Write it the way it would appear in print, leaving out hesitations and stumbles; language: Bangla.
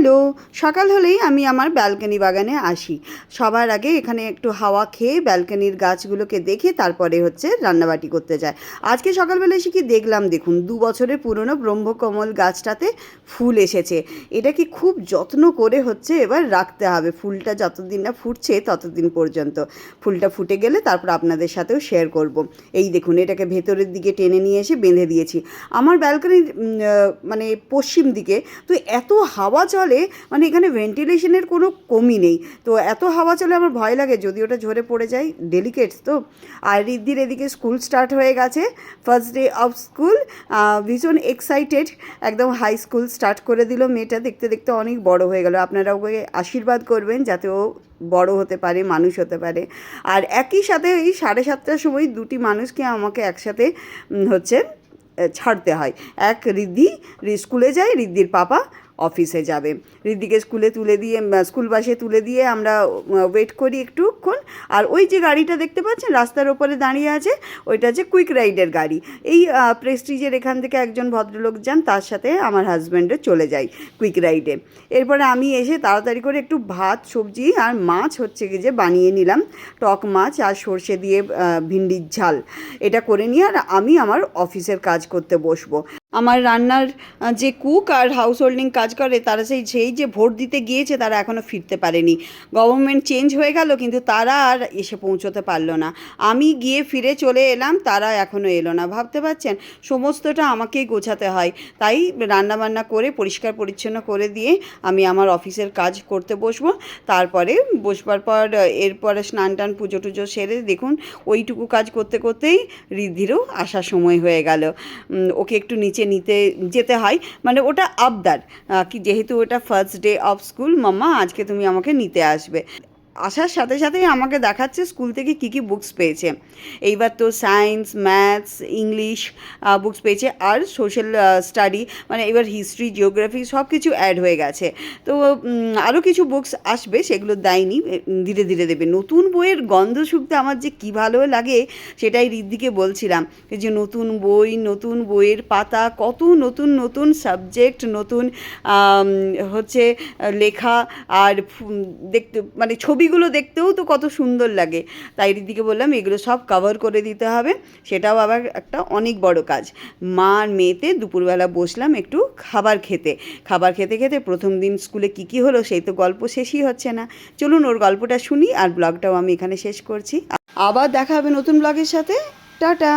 হ্যালো, সকাল হলেই আমি আমার ব্যালকনি বাগানে আসি। সবার আগে এখানে একটু হাওয়া খেয়ে ব্যালকনির গাছগুলোকে দেখে তারপরে হচ্ছে রান্নাবাটি করতে যায়। আজকে সকালবেলা এসে কি দেখলাম, দেখুন 2 বছরের পুরনো ব্রহ্মকমল গাছটাতে ফুল এসেছে। এটা কি খুব যত্ন করে হচ্ছে এবার রাখতে হবে। ফুলটা যতদিন না ফুটছে ততদিন পর্যন্ত। ফুলটা ফুটে গেলে তারপর আপনাদের সাথেও শেয়ার করব। এই দেখুন, এটাকে ভেতরের দিকে টেনে নিয়ে এসে বেঁধে দিয়েছি। আমার ব্যালকনির মানে পশ্চিম দিকে তো এত হাওয়া চলে, মানে এখানে ভেন্টিলেশনের কোনো কমই নেই। তো এত হাওয়া চলে আমার ভয় লাগে যদি ওটা ঝরে পড়ে যায়, ডেলিকেটস তো। আর রিদ্ধির এদিকে স্কুল স্টার্ট হয়ে গেছে, ফার্স্ট ডে অফ স্কুল। ভীষণ এক্সাইটেড, একদম হাই স্কুল স্টার্ট করে দিল মেয়েটা। দেখতে দেখতে অনেক বড় হয়ে গেল। আপনারা ওকে আশীর্বাদ করবেন যাতে ও বড় হতে পারে, মানুষ হতে পারে। আর একই সাথে এই 7:30টার সময় দুটি মানুষকে আমাকে একসাথে হচ্ছে ছাড়তে হয়। এক রিদ্ধি স্কুলে যায়, রিদ্ধির পাপা অফিসে যাবে। রিদ্ধিকে স্কুলে তুলে দিয়ে, স্কুল বাসে তুলে দিয়ে আমরা ওয়েট করি একটুক্ষণ। আর ওই যে গাড়িটা দেখতে পাচ্ছেন রাস্তার ওপরে দাঁড়িয়ে আছে, ওইটা হচ্ছে কুইক রাইডের গাড়ি। এই প্রেস্টিজের এখান থেকে একজন ভদ্রলোক যান, তার সাথে আমার হাজব্যান্ডে চলে যাই কুইক রাইডে। এরপরে আমি এসে তাড়াতাড়ি করে একটু ভাত, সবজি আর মাছ হচ্ছে কি যে বানিয়ে নিলাম, টক মাছ আর সর্ষে দিয়ে ভিন্ডির ঝাল। এটা করে নিয়ে আর আমি আমার অফিসের কাজ করতে বসবো। আমার রান্নার যে কুক আর হাউস হোল্ডিং কাজ করে তারা সেই যে ভোট দিতে গিয়েছে তারা এখনও ফিরতে পারেনি। গভর্নমেন্ট চেঞ্জ হয়ে গেল কিন্তু তারা আর এসে পৌঁছতে পারলো না। আমি গিয়ে ফিরে চলে এলাম, তারা এখনও এলো না। ভাবতে পারছেন, সমস্তটা আমাকেই গোছাতে হয়। তাই রান্নাবান্না করে পরিষ্কার পরিচ্ছন্ন করে দিয়ে আমি আমার অফিসের কাজ করতে বসবো। তারপরে বসবার পর এরপরে স্নান টান পুজো টুজো সেরে দেখুন ওইটুকু কাজ করতে করতেই রিদ্ধিরও আসার সময় হয়ে গেল। ওকে একটু নিচে নিতে যেতে হয়, মানে ওটা আবদার কি যেহেতু ওটা ফার্স্ট ডে অফ স্কুল, মাম্মা আজকে তুমি আমাকে নিতে আসবে। আসার সাথে সাথেই আমাকে দেখাচ্ছে স্কুল থেকে কী কী বুকস পেয়েছে। এইবার তো সায়েন্স, ম্যাথস, ইংলিশ বুকস পেয়েছে আর সোশ্যাল স্টাডি, মানে এবার হিস্ট্রি, জিওগ্রাফি সব কিছু অ্যাড হয়ে গেছে। তো আরও কিছু বুকস আসবে, সেগুলো দেয়নি, ধীরে ধীরে দেবে। নতুন বইয়ের গন্ধ শুকতে আমার যে কী ভালো লাগে সেটাই রিদ্ধিকে বলছিলাম, যে নতুন বই, নতুন বইয়ের পাতা, কত নতুন নতুন সাবজেক্ট, নতুন হচ্ছে লেখা আর দেখতে, মানে ছবিগুলো দেখতেও তো কত সুন্দর লাগে। তাই রিদ্ধিকে বললাম এগুলো সব কভার করে দিতে হবে, সেটাও আবার একটা অনেক বড় কাজ। মা আর মেয়েতে দুপুরবেলা বসলাম একটু খাবার খেতে খেতে প্রথম দিন স্কুলে কী কী হলো সেই তো গল্প শেষই হচ্ছে না। চলুন ওর গল্পটা শুনি, আর ব্লগটাও আমি এখানে শেষ করছি। আবার দেখা হবে নতুন ব্লগের সাথে। টাটা।